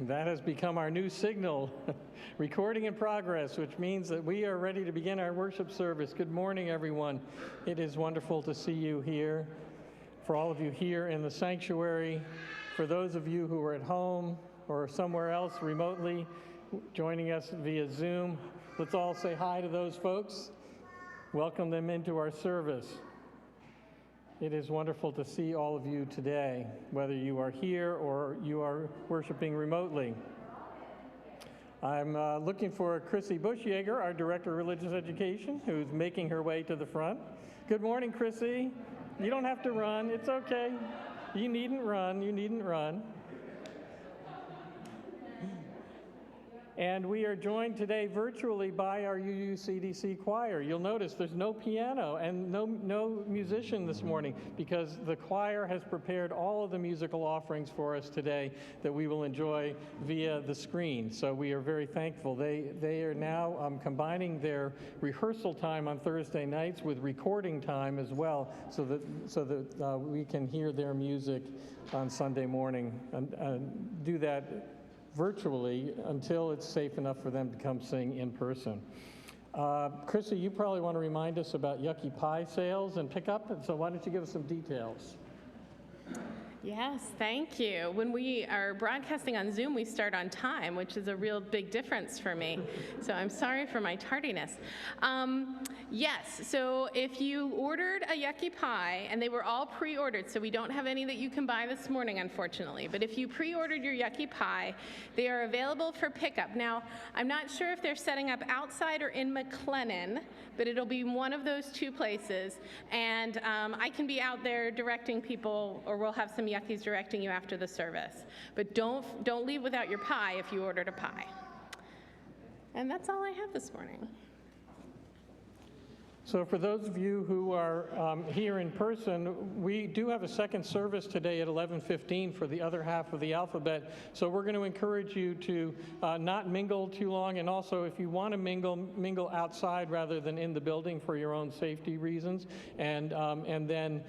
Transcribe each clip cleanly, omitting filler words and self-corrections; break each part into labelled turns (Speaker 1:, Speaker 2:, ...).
Speaker 1: That has become our new signal, recording in progress, which means that we are ready to begin our worship service. Good morning, everyone. It is wonderful to see you here. For all of you here in the sanctuary, for those of you who are at home or somewhere else remotely joining us via Zoom, let's all say hi to those folks. Welcome them into our service. It is wonderful to see all of you today, whether you are here or you are worshiping remotely. I'm looking for Chrissy Bushyeager, our Director of Religious Education, who's making her way to the front. Good morning, Chrissy. You don't have to run. It's okay. You needn't run. You needn't run. And we are joined today virtually by our UUCDC choir. You'll notice there's no piano and no musician this morning because the choir has prepared all of the musical offerings for us today that we will enjoy via the screen. So we are very thankful. They are now combining their rehearsal time on Thursday nights with recording time as well so that we can hear their music on Sunday morning and do that virtually until it's safe enough for them to come sing in person. Chrissy, you probably want to remind us about Yucky Pie sales and pickup, and so why don't you give us some details?
Speaker 2: Yes, thank you. When we are broadcasting on Zoom, we start on time, which is a real big difference for me. So I'm sorry for my tardiness. Yes, so if you ordered a Yucky Pie, and they were all pre-ordered, so we don't have any that you can buy this morning, unfortunately, but if you pre-ordered your Yucky Pie, they are available for pickup. Now, I'm not sure if they're setting up outside or in McLennan, but it'll be one of those two places, and I can be out there directing people, or we'll have some Yuckies directing you after the service. But don't leave without your pie if you ordered a pie. And that's all I have this morning.
Speaker 1: So for those of you who are here in person, we do have a second service today at 11:15 for the other half of the alphabet. So we're going to encourage you to not mingle too long, and also if you want to mingle outside rather than in the building for your own safety reasons, and then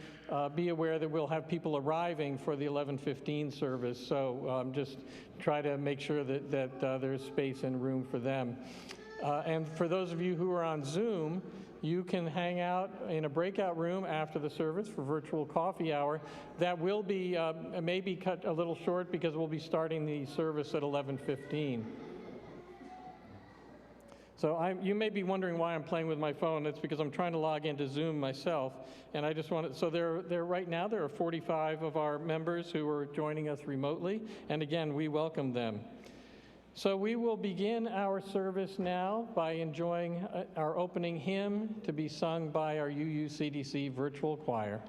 Speaker 1: be aware that we'll have people arriving for the 11:15 service. So just try to make sure that there's space and room for them. And for those of you who are on Zoom, you can hang out in a breakout room after the service for virtual coffee hour. That will be maybe cut a little short because we'll be starting the service at 11:15. So you may be wondering why I'm playing with my phone. It's because I'm trying to log into Zoom myself, and I just wanted. So right now there are 45 of our members who are joining us remotely, and again we welcome them. So we will begin our service now by enjoying our opening hymn to be sung by our UUCDC virtual choir.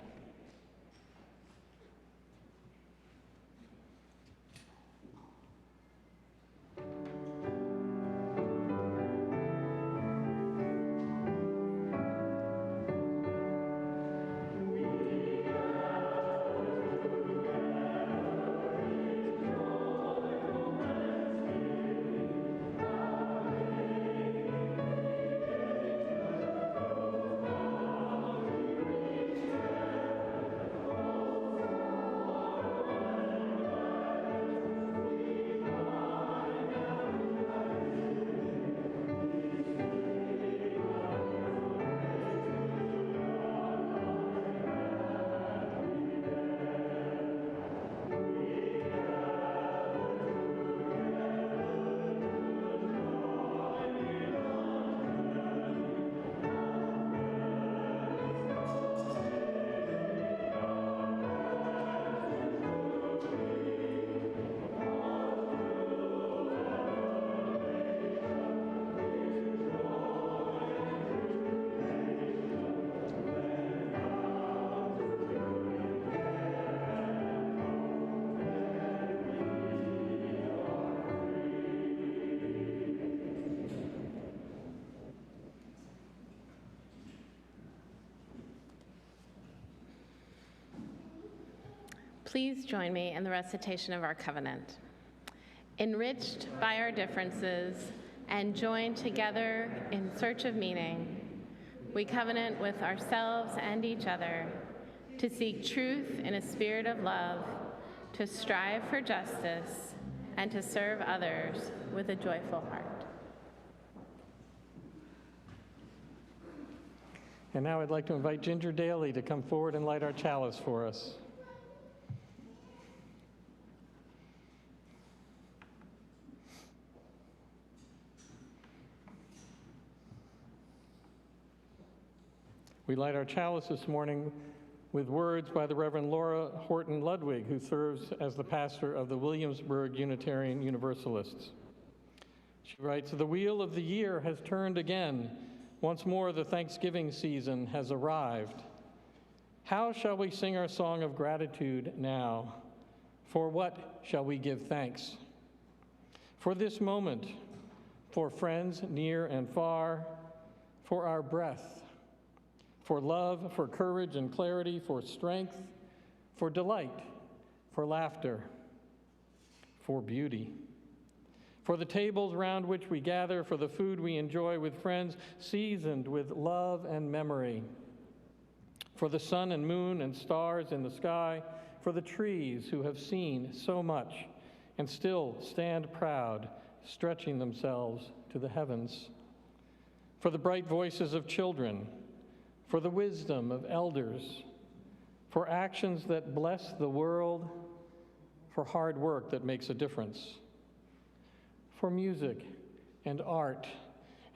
Speaker 2: Please join me in the recitation of our covenant. Enriched by our differences and joined together in search of meaning, we covenant with ourselves and each other to seek truth in a spirit of love, to strive for justice, and to serve others with a joyful heart.
Speaker 1: And now I'd like to invite Ginger Daly to come forward and light our chalice for us. We light our chalice this morning with words by the Reverend Laura Horton Ludwig, who serves as the pastor of the Williamsburg Unitarian Universalists. She writes, "The wheel of the year has turned again. Once more the Thanksgiving season has arrived. How shall we sing our song of gratitude now? For what shall we give thanks? For this moment, for friends near and far, for our breath, for love, for courage and clarity, for strength, for delight, for laughter, for beauty, for the tables round which we gather, for the food we enjoy with friends, seasoned with love and memory, for the sun and moon and stars in the sky, for the trees who have seen so much and still stand proud, stretching themselves to the heavens, for the bright voices of children, for the wisdom of elders, for actions that bless the world, for hard work that makes a difference, for music and art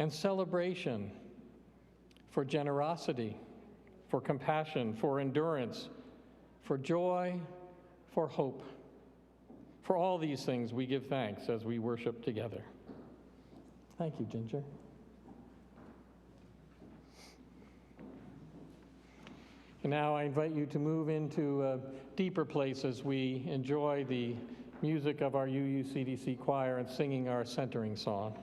Speaker 1: and celebration, for generosity, for compassion, for endurance, for joy, for hope. For all these things we give thanks as we worship together." Thank you, Ginger. And now I invite you to move into a deeper place as we enjoy the music of our UUCDC choir and singing our centering song.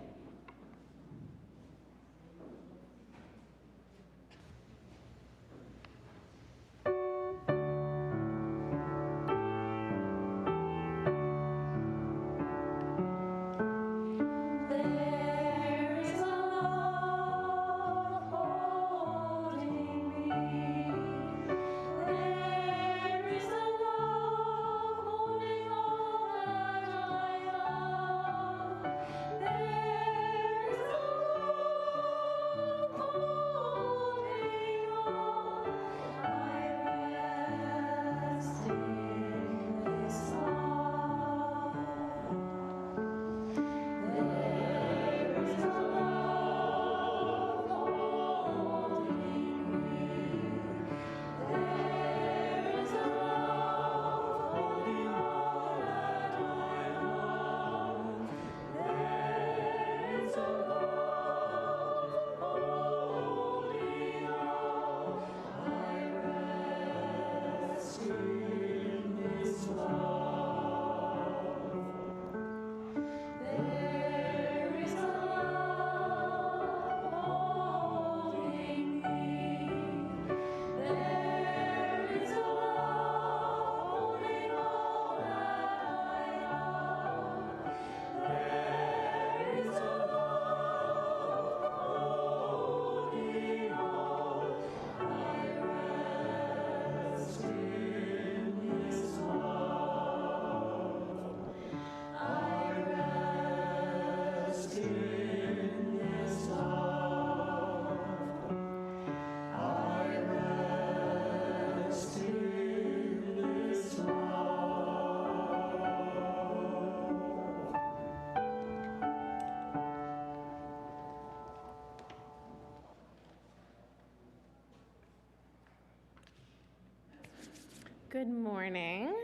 Speaker 2: Good morning.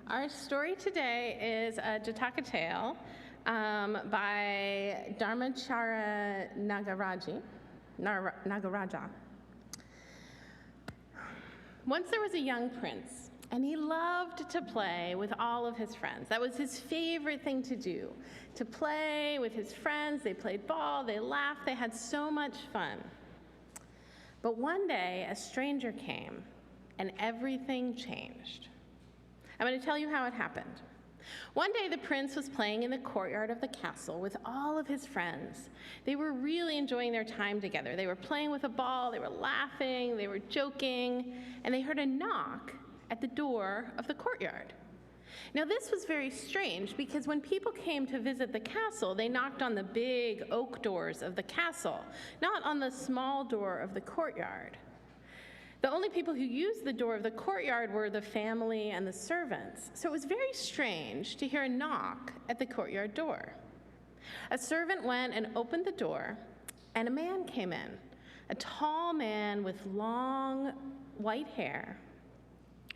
Speaker 2: Our story today is a Jataka tale by Dharmachara Nagaraja. Once there was a young prince, and he loved to play with all of his friends. That was his favorite thing to do, to play with his friends. They played ball, they laughed, they had so much fun. But one day, a stranger came, and everything changed. I'm going to tell you how it happened. One day, the prince was playing in the courtyard of the castle with all of his friends. They were really enjoying their time together. They were playing with a ball, they were laughing, they were joking, and they heard a knock at the door of the courtyard. Now, this was very strange because when people came to visit the castle, they knocked on the big oak doors of the castle, not on the small door of the courtyard. The only people who used the door of the courtyard were the family and the servants. So it was very strange to hear a knock at the courtyard door. A servant went and opened the door, and a man came in, a tall man with long white hair,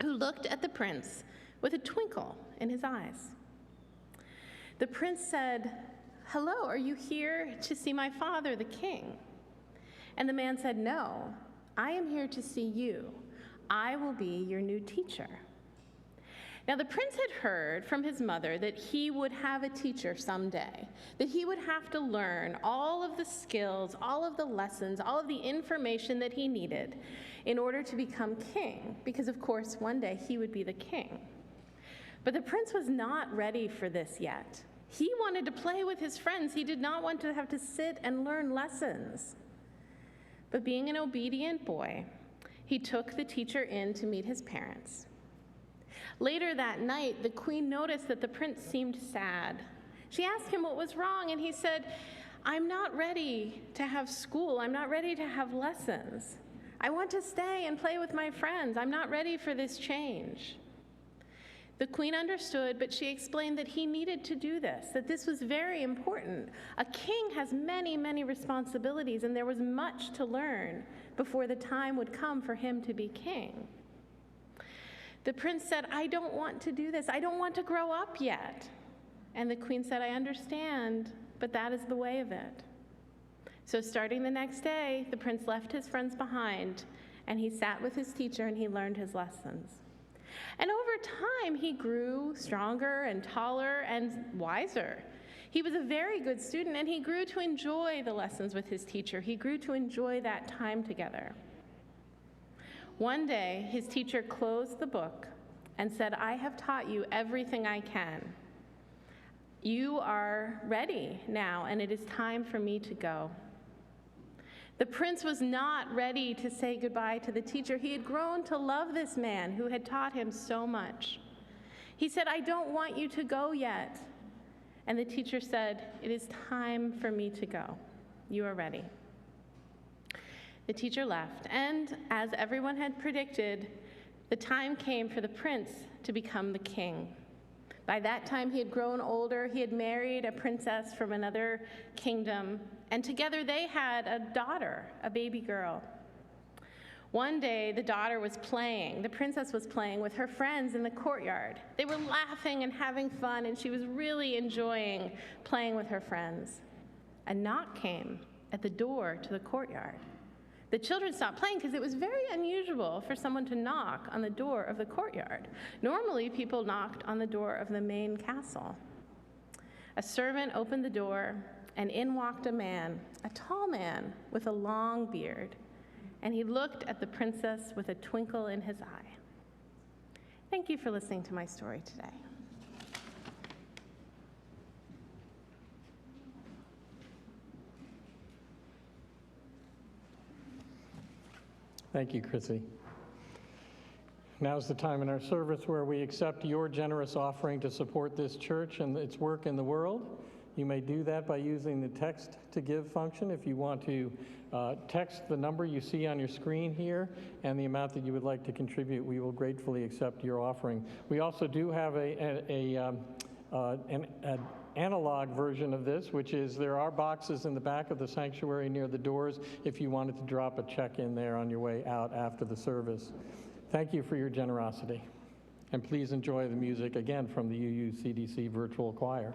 Speaker 2: who looked at the prince with a twinkle in his eyes. The prince said, "Hello, are you here to see my father, the king?" And the man said, "No, I am here to see you. I will be your new teacher." Now, the prince had heard from his mother that he would have a teacher someday, that he would have to learn all of the skills, all of the lessons, all of the information that he needed in order to become king, because, of course, one day he would be the king. But the prince was not ready for this yet. He wanted to play with his friends. He did not want to have to sit and learn lessons. But being an obedient boy, he took the teacher in to meet his parents. Later that night, the queen noticed that the prince seemed sad. She asked him what was wrong, and he said, "I'm not ready to have school. I'm not ready to have lessons. I want to stay and play with my friends. I'm not ready for this change." The queen understood, but she explained that he needed to do this, that this was very important. A king has many, many responsibilities, and there was much to learn before the time would come for him to be king. The prince said, "I don't want to do this. I don't want to grow up yet." And the queen said, "I understand, but that is the way of it." So starting the next day, the prince left his friends behind, and he sat with his teacher and he learned his lessons. And over time, he grew stronger and taller and wiser. He was a very good student, and he grew to enjoy the lessons with his teacher. He grew to enjoy that time together. One day, his teacher closed the book and said, "I have taught you everything I can. You are ready now, and it is time for me to go." The prince was not ready to say goodbye to the teacher. He had grown to love this man who had taught him so much. He said, "I don't want you to go yet." And the teacher said, "It is time for me to go. You are ready." The teacher left, and as everyone had predicted, the time came for the prince to become the king. By that time, he had grown older. He had married a princess from another kingdom, and together they had a daughter, a baby girl. One day, the daughter was playing, the princess was playing with her friends in the courtyard. They were laughing and having fun, and she was really enjoying playing with her friends. A knock came at the door to the courtyard. The children stopped playing because it was very unusual for someone to knock on the door of the courtyard. Normally, people knocked on the door of the main castle. A servant opened the door, and in walked a man, a tall man with a long beard, and he looked at the princess with a twinkle in his eye. Thank you for listening to my story today.
Speaker 1: Thank you, Chrissy. Now's the time in our service where we accept your generous offering to support this church and its work in the world. You may do that by using the text to give function. If you want to text the number you see on your screen here and the amount that you would like to contribute, we will gratefully accept your offering. We also do have an analog version of this, which is there are boxes in the back of the sanctuary near the doors if you wanted to drop a check in there on your way out after the service. Thank you for your generosity. And please enjoy the music again from the UU-CDC Virtual Choir.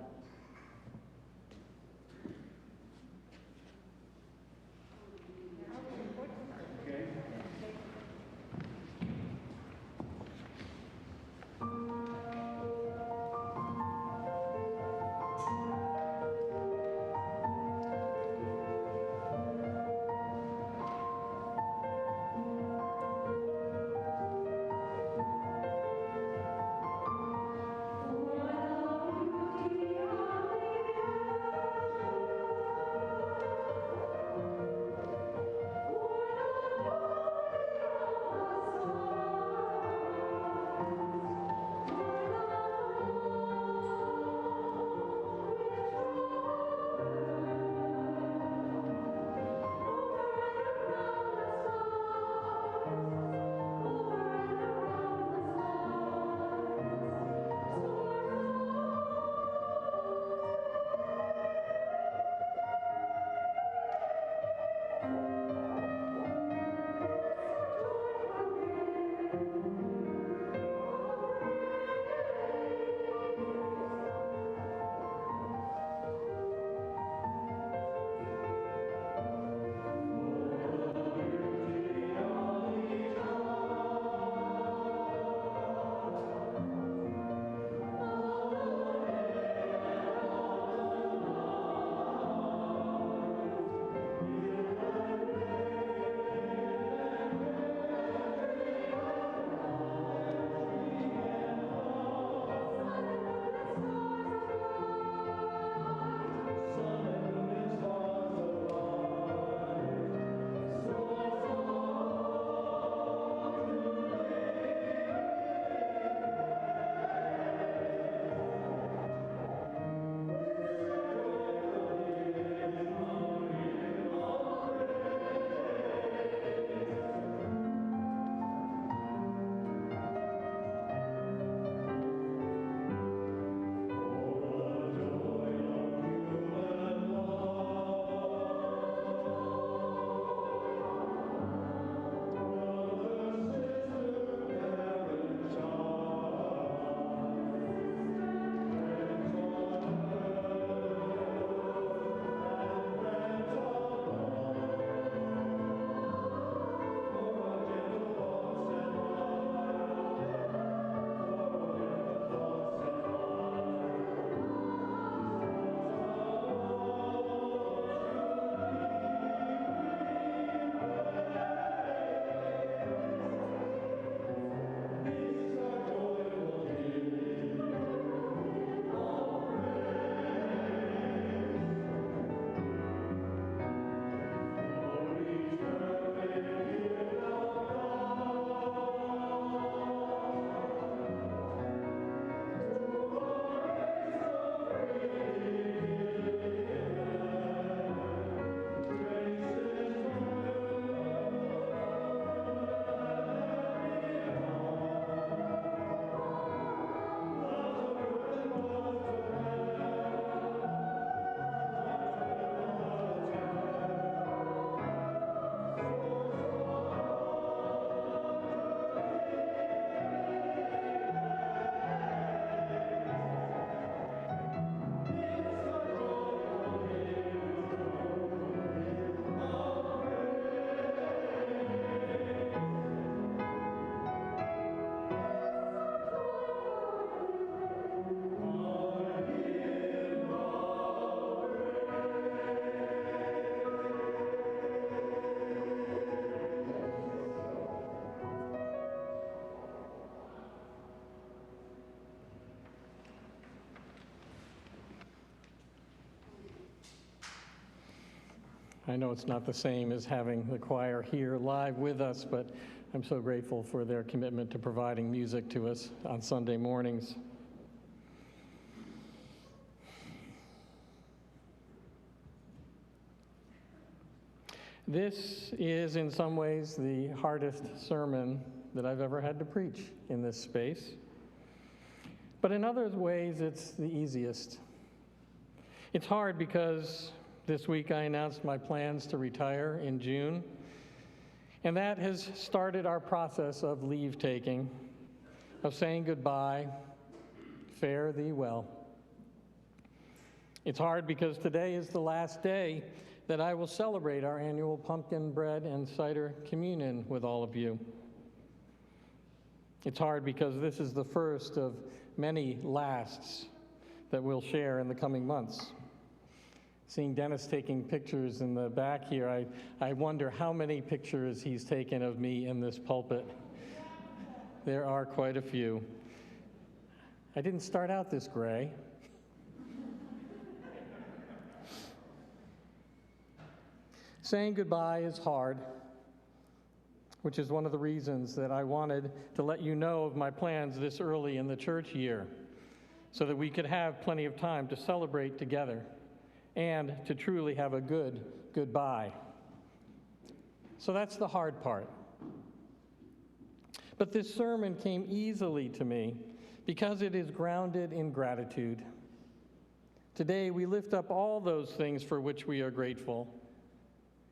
Speaker 3: Well,
Speaker 1: I know it's not the same as having the choir here live with us, but I'm so grateful for their commitment to providing music to us on Sunday mornings. This is, in some ways, the hardest sermon that I've ever had to preach in this space. But in other ways, it's the easiest. It's hard because this week I announced my plans to retire in June, and that has started our process of leave taking, of saying goodbye, fare thee well. It's hard because today is the last day that I will celebrate our annual pumpkin bread and cider communion with all of you. It's hard because this is the first of many lasts that we'll share in the coming months. Seeing Dennis taking pictures in the back here, I wonder how many pictures he's taken of me in this pulpit. There are quite a few. I didn't start out this gray. Saying goodbye is hard, which is one of the reasons that I wanted to let you know of my plans this early in the church year, so that we could have plenty of time to celebrate together and to truly have a good goodbye. So that's the hard part. But this sermon came easily to me because it is grounded in gratitude. Today we lift up all those things for which we are grateful.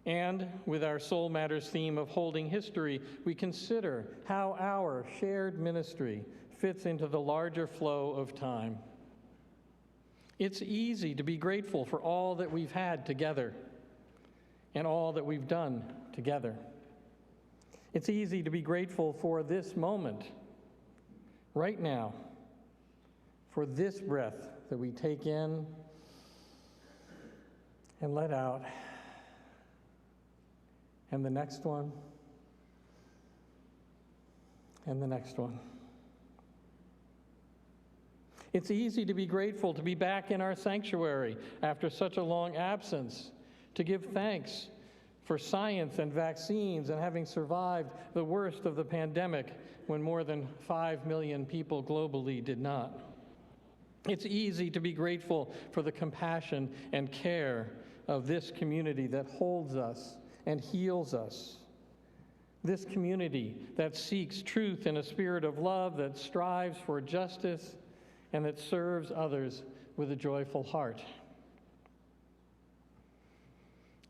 Speaker 1: And with our Soul Matters theme of holding history, we consider how our shared ministry fits into the larger flow of time. It's easy to be grateful for all that we've had together and all that we've done together. It's easy to be grateful for this moment, right now, for this breath that we take in and let out. And the next one, and the next one. It's easy to be grateful to be back in our sanctuary after such a long absence, to give thanks for science and vaccines and having survived the worst of the pandemic when more than 5 million people globally did not. It's easy to be grateful for the compassion and care of this community that holds us and heals us. This community that seeks truth in a spirit of love, that strives for justice, and that serves others with a joyful heart.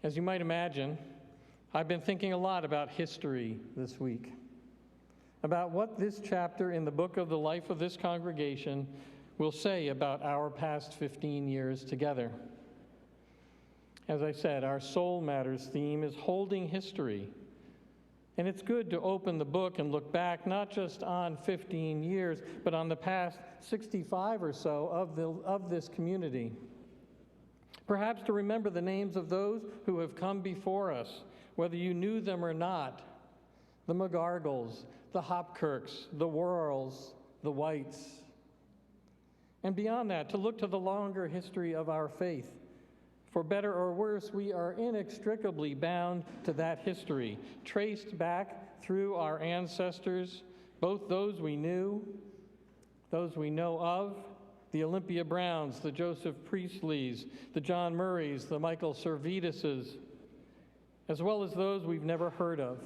Speaker 1: As you might imagine, I've been thinking a lot about history this week, about what this chapter in the book of the life of this congregation will say about our past 15 years together. As I said, our Soul Matters theme is holding history. And it's good to open the book and look back not just on 15 years, but on the past 65 or so of this community. Perhaps to remember the names of those who have come before us, whether you knew them or not. The McGargles, the Hopkirks, the Worrells, the Whites. And beyond that, to look to the longer history of our faith. For better or worse, we are inextricably bound to that history, traced back through our ancestors, both those we knew, those we know of, the Olympia Browns, the Joseph Priestleys, the John Murrays, the Michael Servituses, as well as those we've never heard of.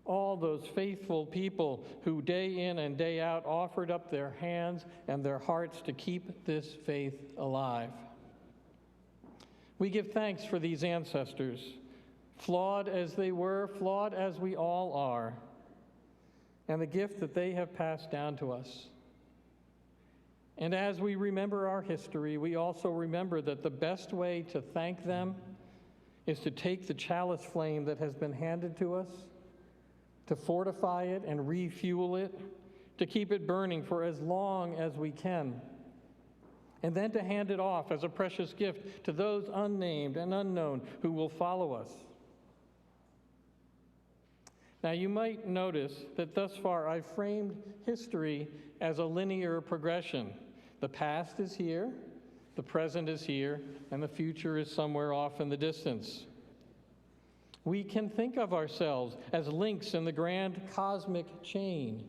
Speaker 1: All those faithful people who day in and day out offered up their hands and their hearts to keep this faith alive. We give thanks for these ancestors, flawed as they were, flawed as we all are, and the gift that they have passed down to us. And as we remember our history, we also remember that the best way to thank them is to take the chalice flame that has been handed to us, to fortify it and refuel it, to keep it burning for as long as we can, and then to hand it off as a precious gift to those unnamed and unknown who will follow us. Now, you might notice that thus far I've framed history as a linear progression. The past is here, the present is here, and the future is somewhere off in the distance. We can think of ourselves as links in the grand cosmic chain,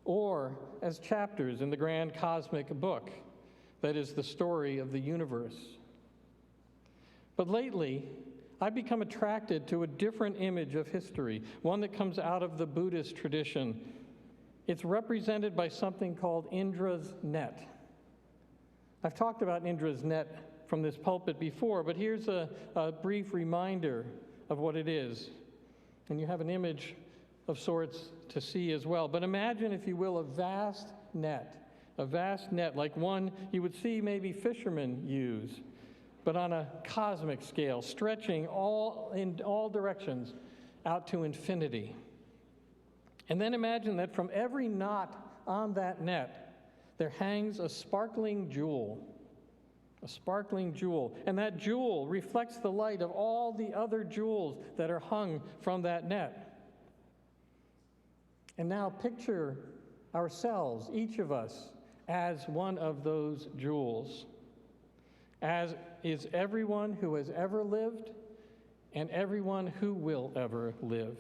Speaker 1: or as chapters in the grand cosmic book that is the story of the universe. But lately, I've become attracted to a different image of history, one that comes out of the Buddhist tradition. It's represented by something called Indra's net. I've talked about Indra's net from this pulpit before, but here's a brief reminder of what it is. And you have an image of sorts to see as well. But imagine, if you will, a vast net like one you would see maybe fishermen use, but on a cosmic scale, stretching in all directions out to infinity. And then imagine that from every knot on that net, there hangs a sparkling jewel. And that jewel reflects the light of all the other jewels that are hung from that net. And now picture ourselves, each of us, as one of those jewels, as is everyone who has ever lived and everyone who will ever live.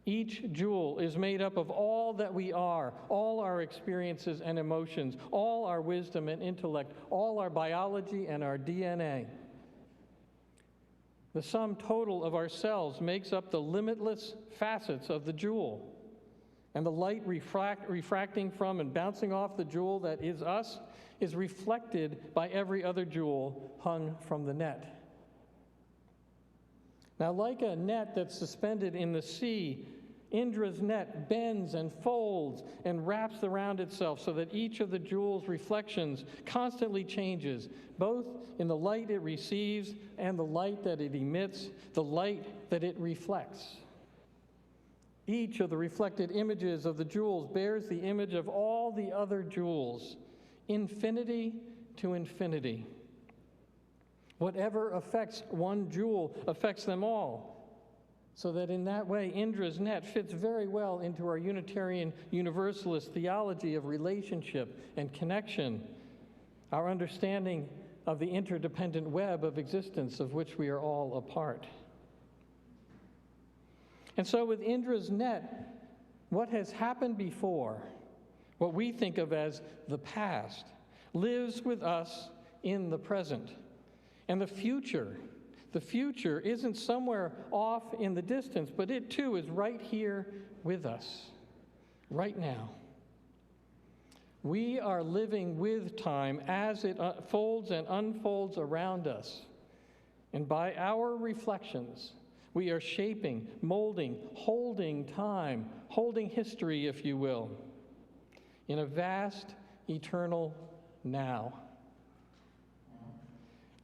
Speaker 1: Each jewel is made up of all that we are, all our experiences and emotions, all our wisdom and intellect, all our biology and our DNA. The sum total of ourselves makes up the limitless facets of the jewel. And the light refracting from and bouncing off the jewel that is us is reflected by every other jewel hung from the net. Now, like a net that's suspended in the sea, Indra's net bends and folds and wraps around itself so that each of the jewel's reflections constantly changes, both in the light it receives and the light that it emits, the light that it reflects. Each of the reflected images of the jewels bears the image of all the other jewels, infinity to infinity. Whatever affects one jewel affects them all. So that in that way, Indra's net fits very well into our Unitarian Universalist theology of relationship and connection, our understanding of the interdependent web of existence of which we are all a part. And so with Indra's net, what has happened before, what we think of as the past, lives with us in the present. And the future isn't somewhere off in the distance, but it too is right here with us, right now. We are living with time as it folds and unfolds around us. And by our reflections, we are shaping, molding, holding time, holding history, if you will, in a vast, eternal now.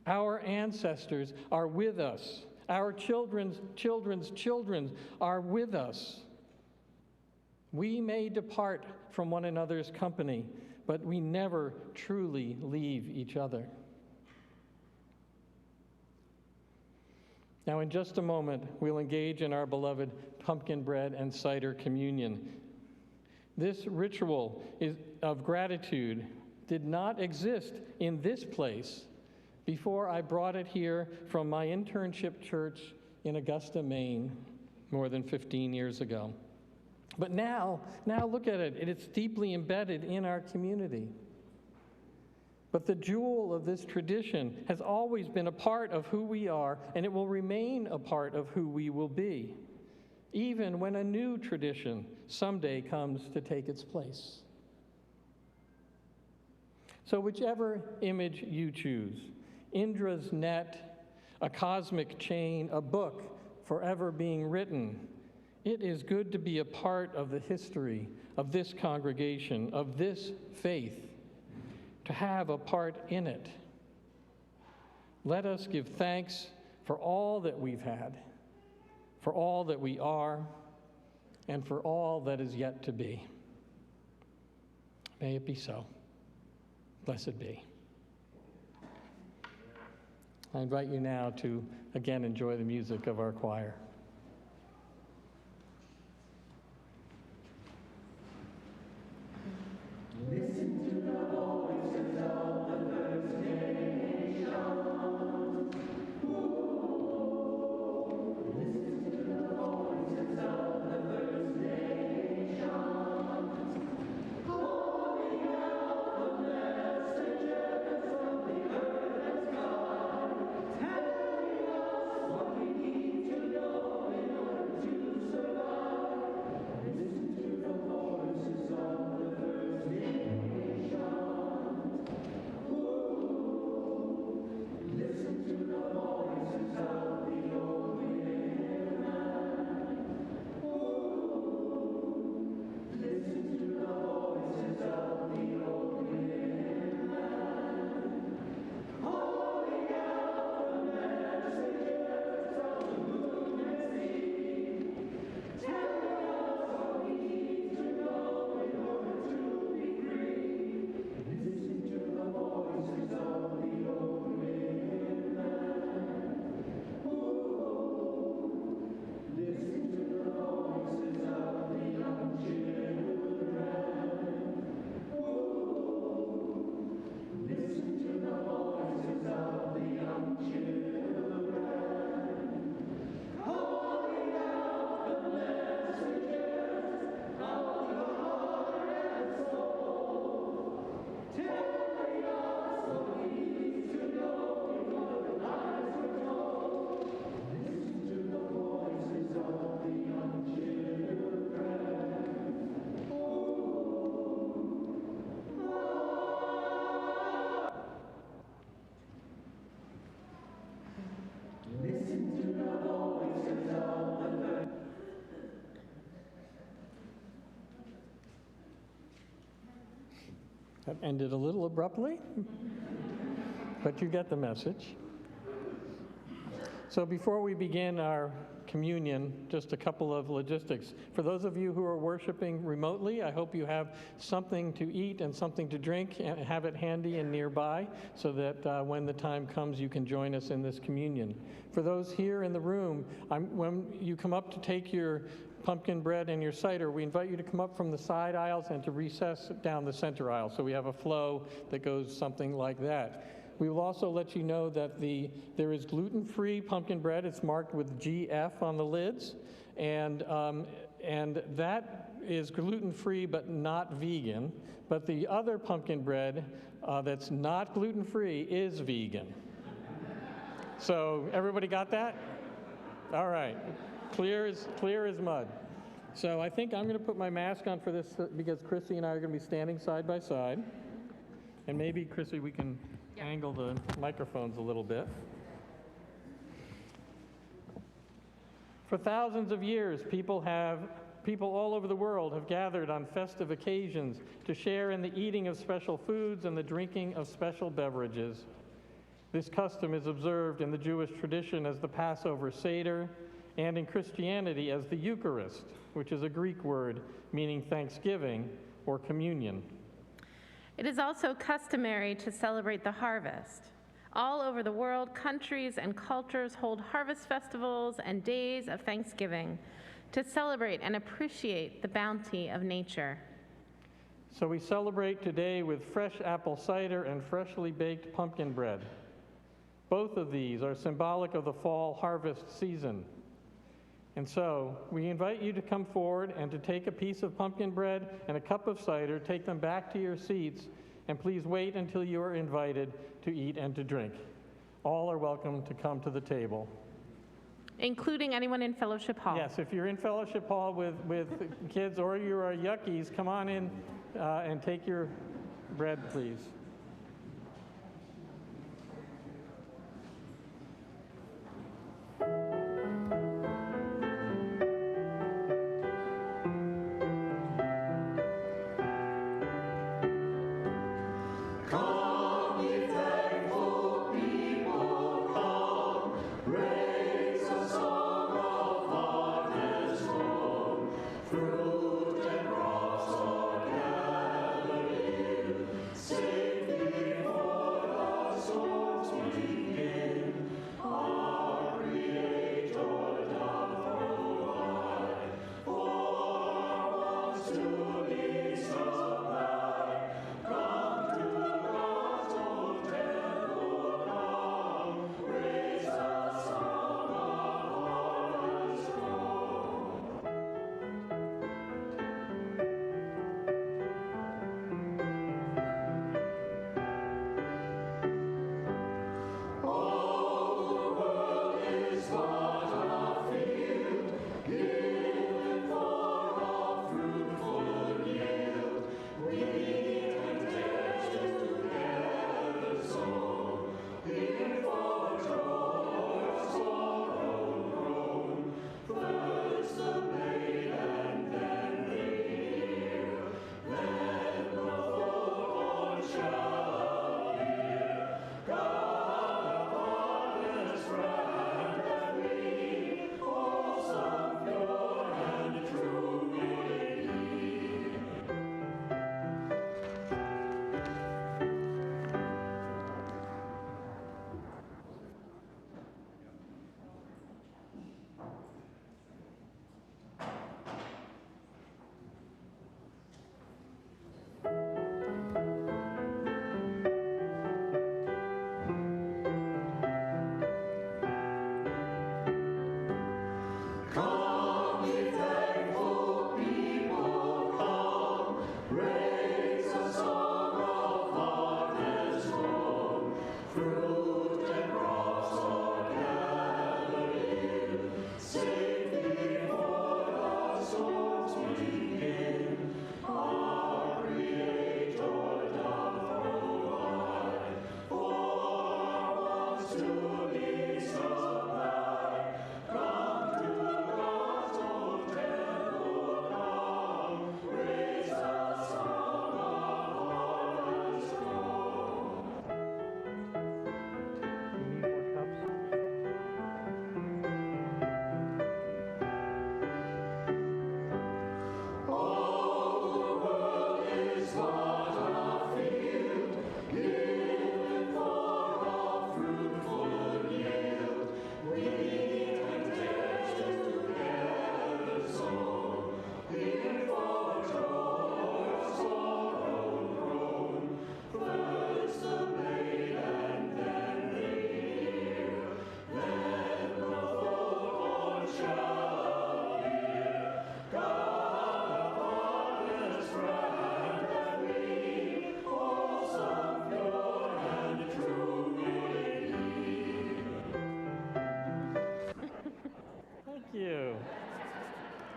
Speaker 1: Our ancestors are with us. Our children's children's children are with us. We may depart from one another's company, but we never truly leave each other. Now, in just a moment, we'll engage in our beloved pumpkin bread and cider communion. This ritual of gratitude did not exist in this place before I brought it here from my internship church in Augusta, Maine, more than 15 years ago. But now look at it. It's deeply embedded in our community. But the jewel of this tradition has always been a part of who we are, and it will remain a part of who we will be, even when a new tradition someday comes to take its place. So whichever image you choose, Indra's net, a cosmic chain, a book forever being written, it is good to be a part of the history of this congregation, of this faith, to have a part in it. Let us give thanks for all that we've had, for all that we are, and for all that is yet to be. May it be so. Blessed be. I invite you now to again enjoy the music of our choir.
Speaker 3: Listen to the voices of the First Nations. Ooh.
Speaker 1: That ended a little abruptly, but you get the message. So before we begin our communion, just a couple of logistics. For those of you who are worshiping remotely, I hope you have something to eat and something to drink and have it handy and nearby so that when the time comes, you can join us in this communion. For those here in the room, when you come up to take your pumpkin bread and your cider, we invite you to come up from the side aisles and to recess down the center aisle. So we have a flow that goes something like that. We will also let you know that there is gluten-free pumpkin bread. It's marked with GF on the lids, and that is gluten-free but not vegan. But the other pumpkin bread that's not gluten-free is vegan. So everybody got that? All right, clear as mud. So I think I'm going to put my mask on for this because Chrissy and I are going to be standing side by side, and maybe Chrissy, we can angle the microphones a little bit. For thousands of years, people all over the world have gathered on festive occasions to share in the eating of special foods and the drinking of special beverages. This custom is observed in the Jewish tradition as the Passover Seder and in Christianity as the Eucharist, which is a Greek word meaning thanksgiving or communion.
Speaker 2: It is also customary to celebrate the harvest. All over the world, countries and cultures hold harvest festivals and days of thanksgiving to celebrate and appreciate the bounty of nature.
Speaker 1: So we celebrate today with fresh apple cider and freshly baked pumpkin bread. Both of these are symbolic of the fall harvest season. And so we invite you to come forward and to take a piece of pumpkin bread and a cup of cider, take them back to your seats, and please wait until you are invited to eat and to drink. All are welcome to come to the table.
Speaker 2: Including anyone in Fellowship Hall.
Speaker 1: Yes, if you're in Fellowship Hall with kids or you are yuckies, come on in and take your bread, please.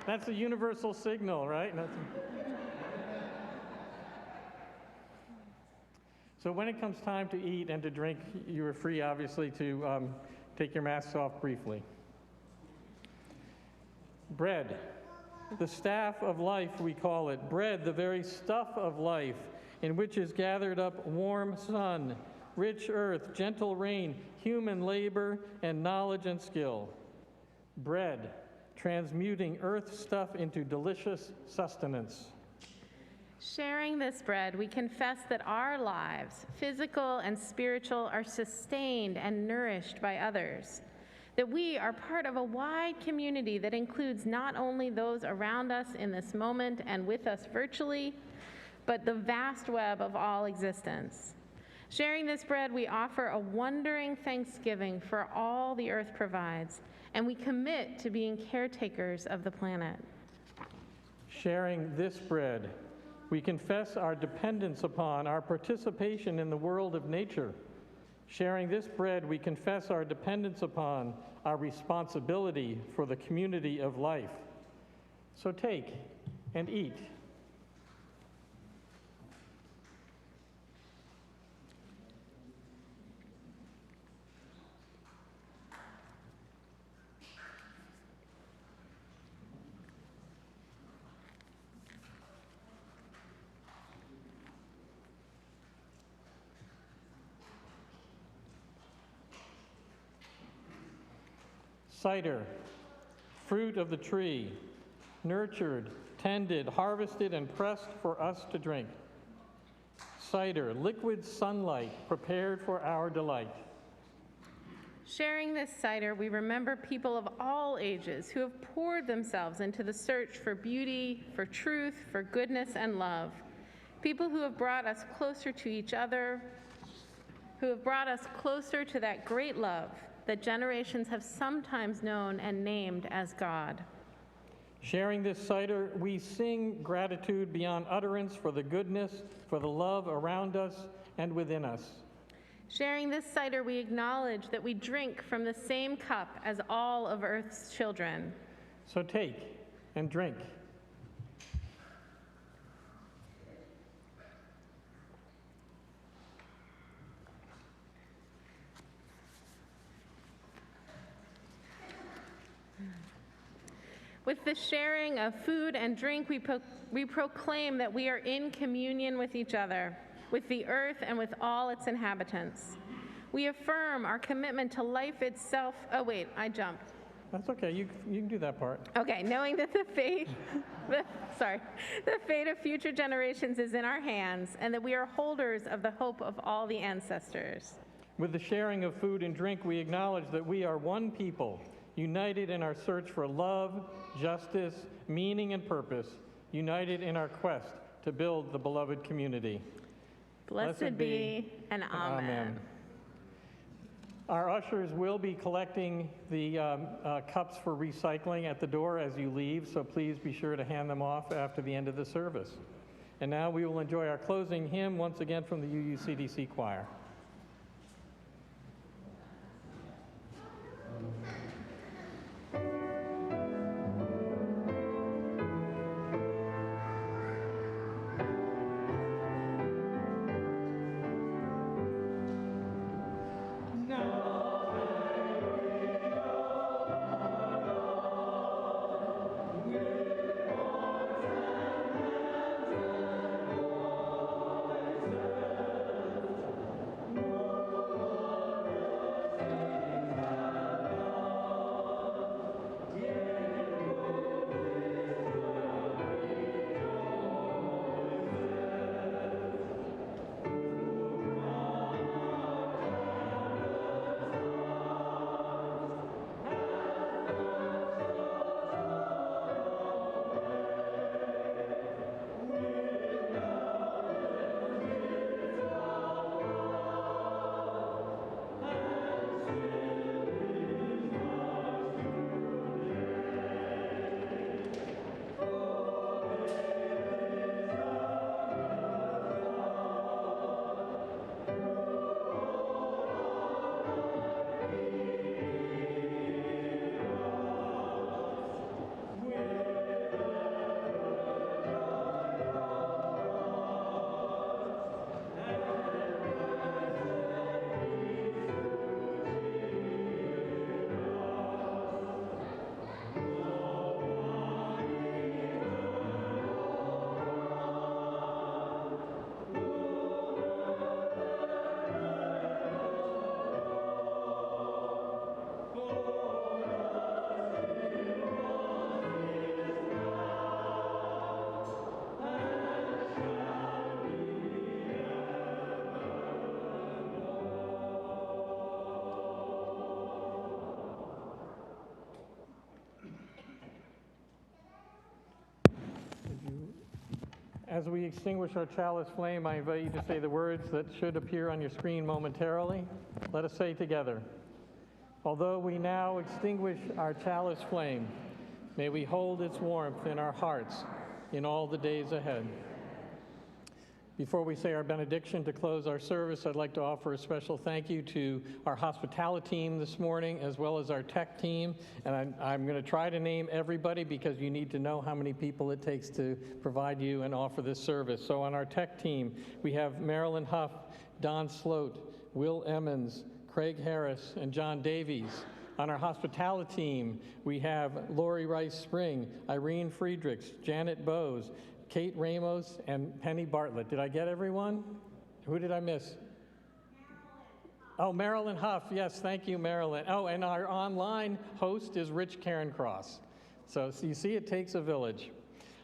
Speaker 1: That's a universal signal, right? So when it comes time to eat and to drink, you are free, obviously, to take your masks off briefly. Bread, the staff of life, we call it. Bread, the very stuff of life, in which is gathered up warm sun, rich earth, gentle rain, human labor, and knowledge and skill. Bread, transmuting earth stuff into delicious sustenance.
Speaker 2: Sharing this bread, we confess that our lives, physical and spiritual, are sustained and nourished by others, that we are part of a wide community that includes not only those around us in this moment and with us virtually, but the vast web of all existence. Sharing this bread, we offer a wondering thanksgiving for all the earth provides, and we commit to being caretakers of the planet.
Speaker 1: Sharing this bread, we confess our dependence upon, our participation in the world of nature. Sharing this bread, we confess our dependence upon, our responsibility for the community of life. So take and eat. Cider, fruit of the tree, nurtured, tended, harvested, and pressed for us to drink. Cider, liquid sunlight, prepared for our delight.
Speaker 2: Sharing this cider, we remember people of all ages who have poured themselves into the search for beauty, for truth, for goodness and love. People who have brought us closer to each other, who have brought us closer to that great love that generations have sometimes known and named as God.
Speaker 1: Sharing this cider, we sing gratitude beyond utterance for the goodness, for the love around us and within us.
Speaker 2: Sharing this cider, we acknowledge that we drink from the same cup as all of Earth's children.
Speaker 1: So take and drink.
Speaker 2: With the sharing of food and drink, we proclaim that we are in communion with each other, with the earth and with all its inhabitants. We affirm our commitment to life itself. Oh, wait, I jumped.
Speaker 1: That's okay. You can do that part.
Speaker 2: Okay, knowing that the fate of future generations is in our hands, and that we are holders of the hope of all the ancestors.
Speaker 1: With the sharing of food and drink, we acknowledge that we are one people, united in our search for love, justice, meaning, and purpose, united in our quest to build the beloved community.
Speaker 2: Blessed be and amen.
Speaker 1: Our ushers will be collecting the cups for recycling at the door as you leave, so please be sure to hand them off after the end of the service. And now we will enjoy our closing hymn once again from the UUCDC Choir. As we extinguish our chalice flame, I invite you to say the words that should appear on your screen momentarily. Let us say together, although we now extinguish our chalice flame, may we hold its warmth in our hearts in all the days ahead. Before we say our benediction to close our service, I'd like to offer a special thank you to our hospitality team this morning, as well as our tech team. And I'm going to try to name everybody because you need to know how many people it takes to provide you and offer this service. So on our tech team, we have Marilyn Huff, Don Sloat, Will Emmons, Craig Harris, and John Davies. On our hospitality team, we have Lori Rice Spring, Irene Friedrichs, Janet Bowes, Kate Ramos, and Penny Bartlett. Did I get everyone? Who did I miss? Oh, Marilyn Huff. Yes, thank you, Marilyn. Oh, and our online host is Rich Cairncross. So you see, it takes a village.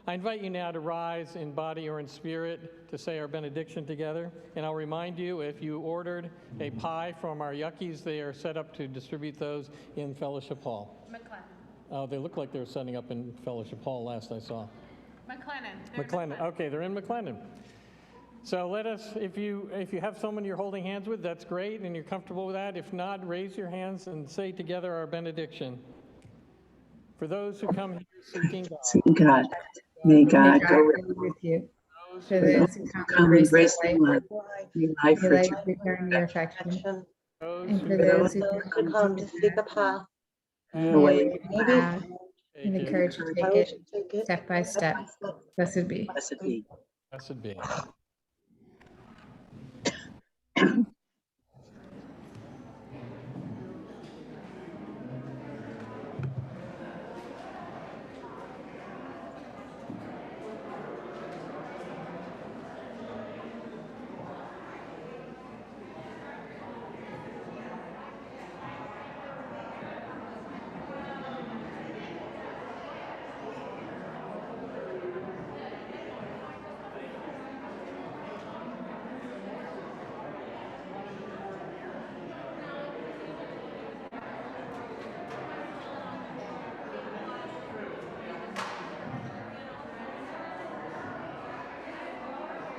Speaker 1: I invite you now to rise in body or in spirit to say our benediction together. And I'll remind you, if you ordered a pie from our Yuckies, they are set up to distribute those in Fellowship Hall.
Speaker 2: McLennan.
Speaker 1: Oh, they look like they were setting up in Fellowship Hall last I saw.
Speaker 2: McLennan.
Speaker 1: Okay, they're in McLennan. So let us, if you have someone you're holding hands with, that's great, and you're comfortable with that. If not, raise your hands and say together our benediction. For those who come here seeking God,
Speaker 4: God, may God go
Speaker 5: with you.
Speaker 4: for
Speaker 5: For those who come in grace and life,
Speaker 4: may life
Speaker 5: may
Speaker 4: return.
Speaker 5: life return your affection.
Speaker 1: those
Speaker 5: And
Speaker 1: who
Speaker 5: for
Speaker 1: go
Speaker 5: those who
Speaker 6: come to seek a path,
Speaker 1: and
Speaker 4: the way
Speaker 5: may the path
Speaker 1: take
Speaker 5: and the
Speaker 1: it.
Speaker 5: courage to
Speaker 6: I
Speaker 5: take
Speaker 6: will
Speaker 5: it
Speaker 6: take it
Speaker 5: step by step. Blessed be.
Speaker 4: Blessed be.
Speaker 1: Blessed be.